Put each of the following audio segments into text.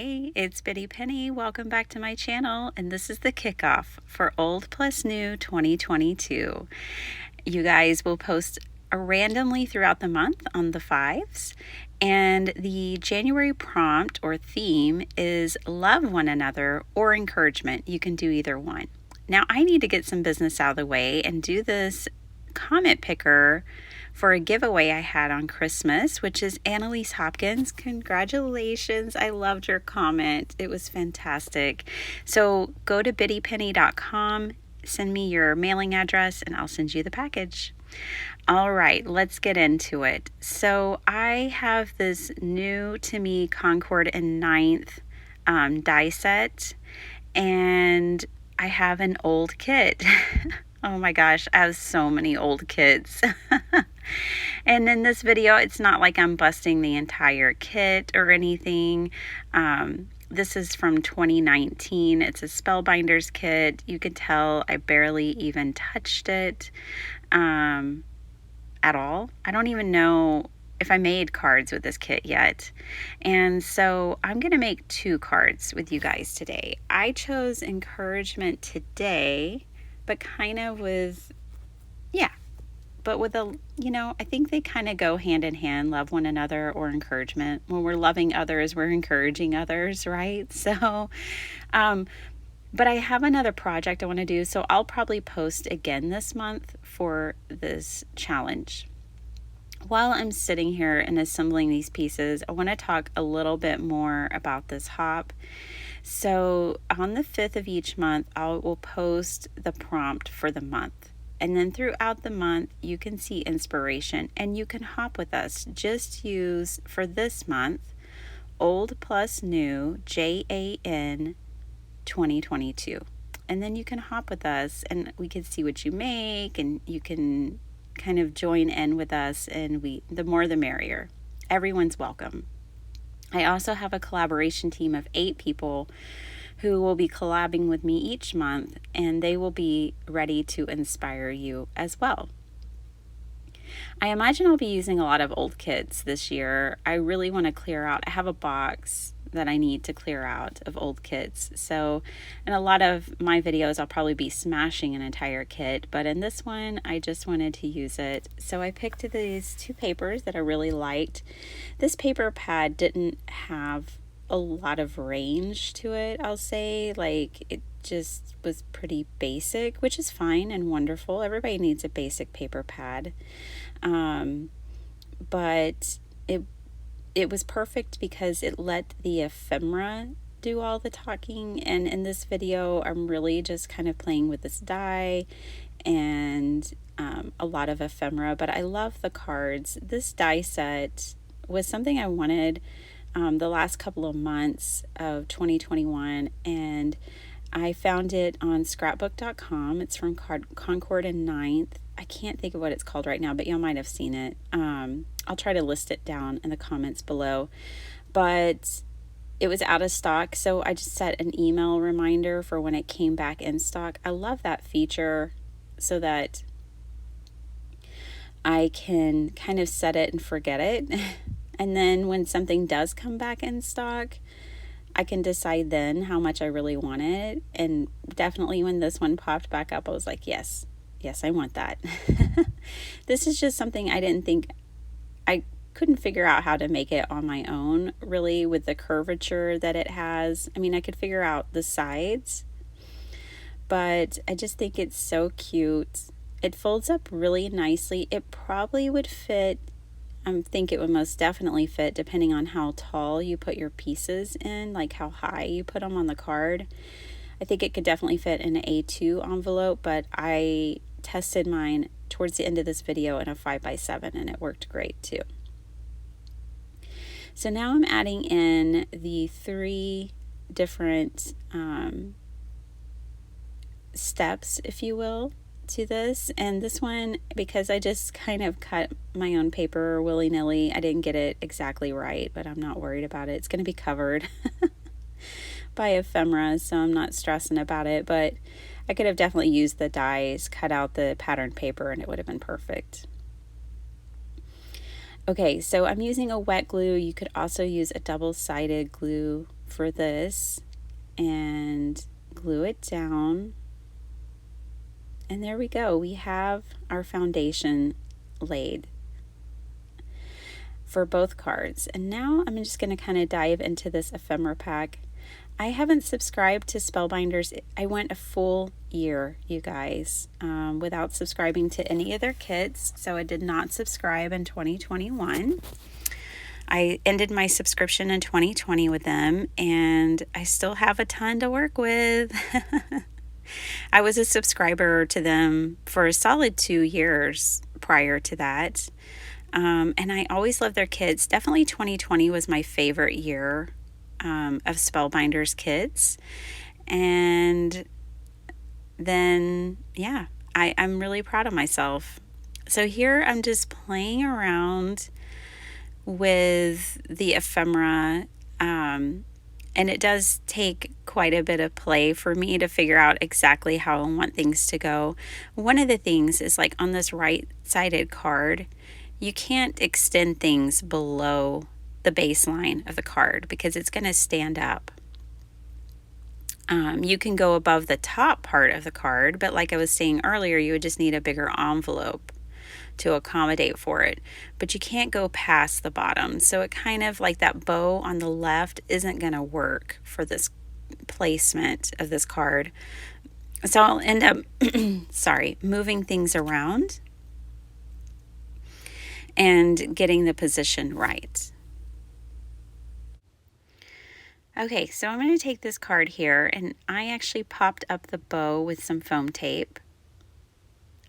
Hey, it's Bitty Penny. Welcome back to my channel, and this is the kickoff for Old Plus New 2022. You guys will post randomly throughout the month on the 5s, and the January prompt or theme is love one another or encouragement. You can do either one. Now, I need to get some business out of the way and do this comment picker for a giveaway I had on Christmas, which is Annalise Hopkins. Congratulations. I loved your comment. It was fantastic. So go to bittypenny.com, send me your mailing address, and I'll send you the package. All right, let's get into it. So I have this new to me Concord and Ninth die set, and I have an old kit. Oh my gosh, I have so many old kits. And in this video, it's not like I'm busting the entire kit or anything. This is from 2019. It's a Spellbinders kit. You can tell I barely even touched it at all. I don't even know if I made cards with this kit yet. And so I'm going to make 2 cards with you guys today. I chose encouragement today, but kind of with, but with a, I think they kind of go hand in hand, love one another or encouragement. When we're loving others, we're encouraging others, right? So, but I have another project I want to do, so I'll probably post again this month for this challenge. While I'm sitting here and assembling these pieces, I want to talk a little bit more about this hop. So on the 5th of each month, I will post the prompt for the month. And then throughout the month, you can see inspiration and you can hop with us. Just use, for this month, Old Plus New, JAN 2022. And then you can hop with us and we can see what you make, and you can kind of join in with us, and the more the merrier. Everyone's welcome. I also have a collaboration team of 8 people who will be collabing with me each month, and they will be ready to inspire you as well. I imagine I'll be using a lot of old kits this year. I really want to clear out. I have a box that I need to clear out of old kits. So in a lot of my videos, I'll probably be smashing an entire kit, but in this one, I just wanted to use it. So I picked these 2 papers that I really liked. This paper pad didn't have a lot of range to it, I'll say. Like, it just was pretty basic, which is fine and wonderful. Everybody needs a basic paper pad. But it was perfect because it let the ephemera do all the talking. And in this video, I'm really just kind of playing with this die and a lot of ephemera, but I love the cards. This die set was something I wanted the last couple of months of 2021, and I found it on scrapbook.com. It's from Concord and Ninth. I can't think of what it's called right now, but y'all might have seen it. I'll try to list it down in the comments below. But it was out of stock, so I just set an email reminder for when it came back in stock. I love that feature so that I can kind of set it and forget it. And then when something does come back in stock, I can decide then how much I really want it. And definitely when this one popped back up, I was like, yes, I want that. This is just something I couldn't figure out how to make it on my own, really, with the curvature that it has. I mean, I could figure out the sides, but I just think it's so cute. It folds up really nicely. It probably would fit, I think it would most definitely fit depending on how tall you put your pieces in, like how high you put them on the card. I think it could definitely fit in an A2 envelope, but I tested mine towards the end of this video in a 5x7 and it worked great too. So now I'm adding in the 3 different steps, if you will, to this. And this one, because I just kind of cut my own paper willy-nilly, I didn't get it exactly right, but I'm not worried about it. It's going to be covered by ephemera, so I'm not stressing about it, but I could have definitely used the dies, cut out the pattern paper, and it would have been perfect. Okay, so I'm using a wet glue. You could also use a double-sided glue over this and glue it down. And there we go. We have our foundation laid for both cards. And now I'm just going to kind of dive into this ephemera pack. I haven't subscribed to Spellbinders. I went a full year, you guys, without subscribing to any of their kits. So I did not subscribe in 2021. I ended my subscription in 2020 with them, and I still have a ton to work with. I was a subscriber to them for a solid 2 years prior to that. And I always loved their kits. Definitely 2020 was my favorite year of Spellbinders kits. And then, yeah, I'm really proud of myself. So here I'm just playing around with the ephemera. And it does take quite a bit of play for me to figure out exactly how I want things to go. One of the things is, like, on this right-sided card, you can't extend things below the baseline of the card because it's going to stand up. You can go above the top part of the card, but like I was saying earlier, you would just need a bigger envelope to accommodate for it. But you can't go past the bottom. So it kind of, like, that bow on the left isn't going to work for this placement of this card. So I'll end up, moving things around and getting the position right. Okay, so I'm going to take this card here, and I actually popped up the bow with some foam tape.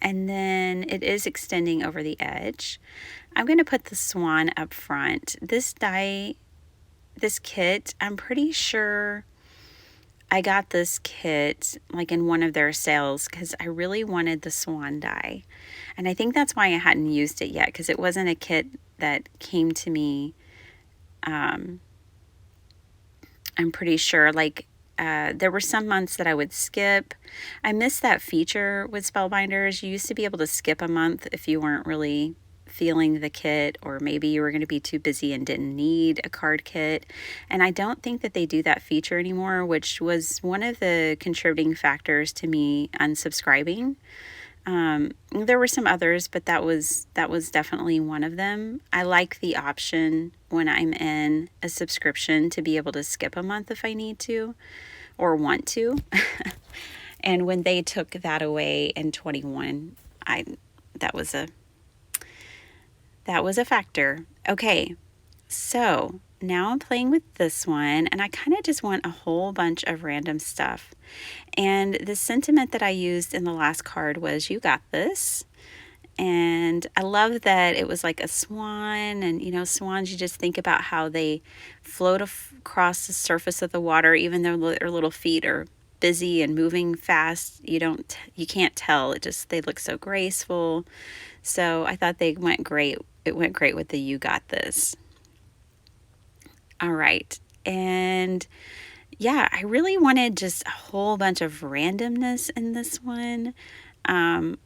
And then it is extending over the edge. I'm going to put the swan up front. This kit, I'm pretty sure I got this kit like in one of their sales because I really wanted the swan die. And I think that's why I hadn't used it yet, because it wasn't a kit that came to me. I'm pretty sure, like, there were some months that I would skip. I missed that feature with Spellbinders. You used to be able to skip a month if you weren't really feeling the kit, or maybe you were going to be too busy and didn't need a card kit. And I don't think that they do that feature anymore, which was one of the contributing factors to me unsubscribing. There were some others, but that was definitely one of them. I like the option when I'm in a subscription to be able to skip a month if I need to or want to. And when they took that away in 21, that was a factor. Okay, so now I'm playing with this one, and I kind of just want a whole bunch of random stuff. And the sentiment that I used in the last card was, "You got this." And I love that it was like a swan, and, swans, you just think about how they float across the surface of the water, even though their little feet are busy and moving fast. You can't tell. They look so graceful. So I thought they went great. It went great with the "You got this." All right. And yeah, I really wanted just a whole bunch of randomness in this one. And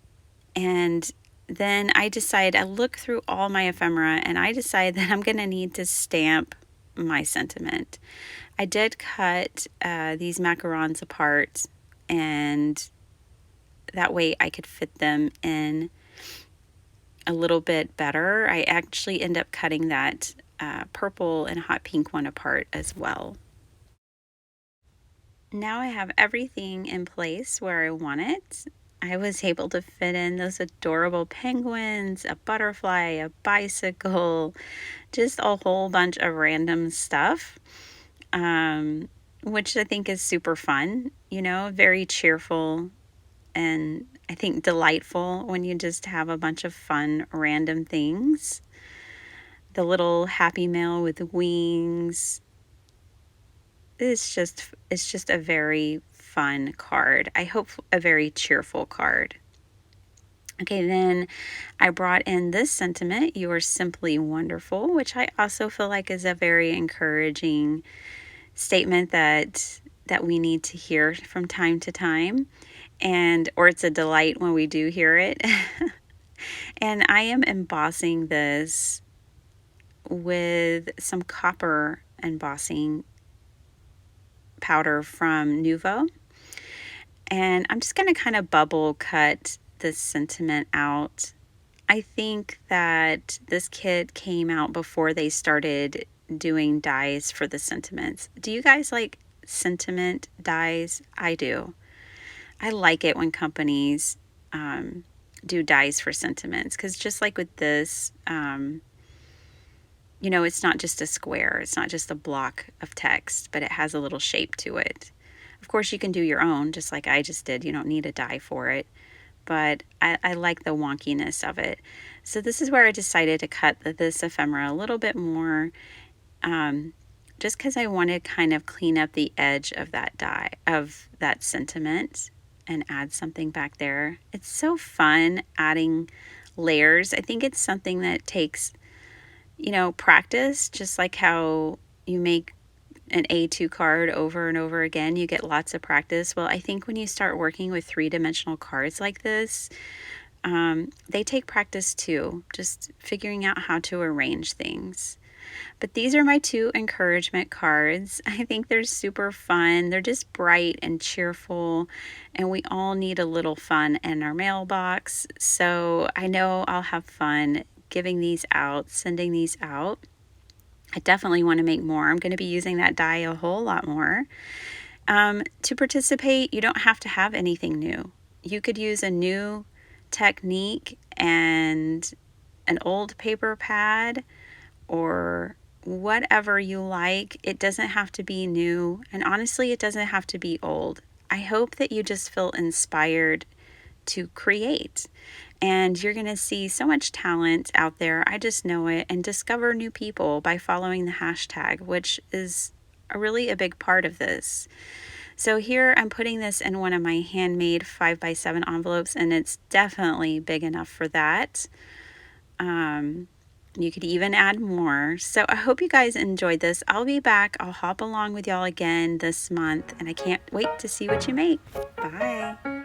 then I look through all my ephemera, and I decide that I'm going to need to stamp my sentiment. I did cut these macarons apart, and that way I could fit them in a little bit better. I actually end up cutting that purple and hot pink one apart as well. Now I have everything in place where I want it. I was able to fit in those adorable penguins, a butterfly, a bicycle, just a whole bunch of random stuff, which I think is super fun, very cheerful, and I think delightful when you just have a bunch of fun random things. The little happy mail with wings. It's just a very fun card. I hope a very cheerful card. Okay, then I brought in this sentiment, "You are simply wonderful," which I also feel like is a very encouraging statement that we need to hear from time to time, or it's a delight when we do hear it. And I am embossing this with some copper embossing powder from Nuvo. And I'm just going to kind of bubble cut this sentiment out. I think that this kit came out before they started doing dies for the sentiments. Do you guys like sentiment dies? I do. I like it when companies do dies for sentiments, because just like with this, it's not just a square, it's not just a block of text, but it has a little shape to it. Of course, you can do your own, just like I just did. You don't need a die for it, but I like the wonkiness of it. So this is where I decided to cut this ephemera a little bit more, just because I want to kind of clean up the edge of that die, of that sentiment, and add something back there. It's so fun adding layers. I think it's something that takes, practice, just like how you make an A2 card over and over again, you get lots of practice. Well, I think when you start working with three-dimensional cards like this, they take practice too, just figuring out how to arrange things. But these are my 2 encouragement cards. I think they're super fun. They're just bright and cheerful, and we all need a little fun in our mailbox. So I know I'll have fun giving these out, sending these out. I definitely want to make more. I'm going to be using that die a whole lot more. To participate, you don't have to have anything new. You could use a new technique and an old paper pad or whatever you like. It doesn't have to be new, and honestly, it doesn't have to be old. I hope that you just feel inspired to create, and you're going to see so much talent out there. I just know it, and discover new people by following the hashtag, which is really a big part of this. So here I'm putting this in one of my handmade 5x7 envelopes, and it's definitely big enough for that. You could even add more. So I hope you guys enjoyed this. I'll be back. I'll hop along with y'all again this month, and I can't wait to see what you make. Bye.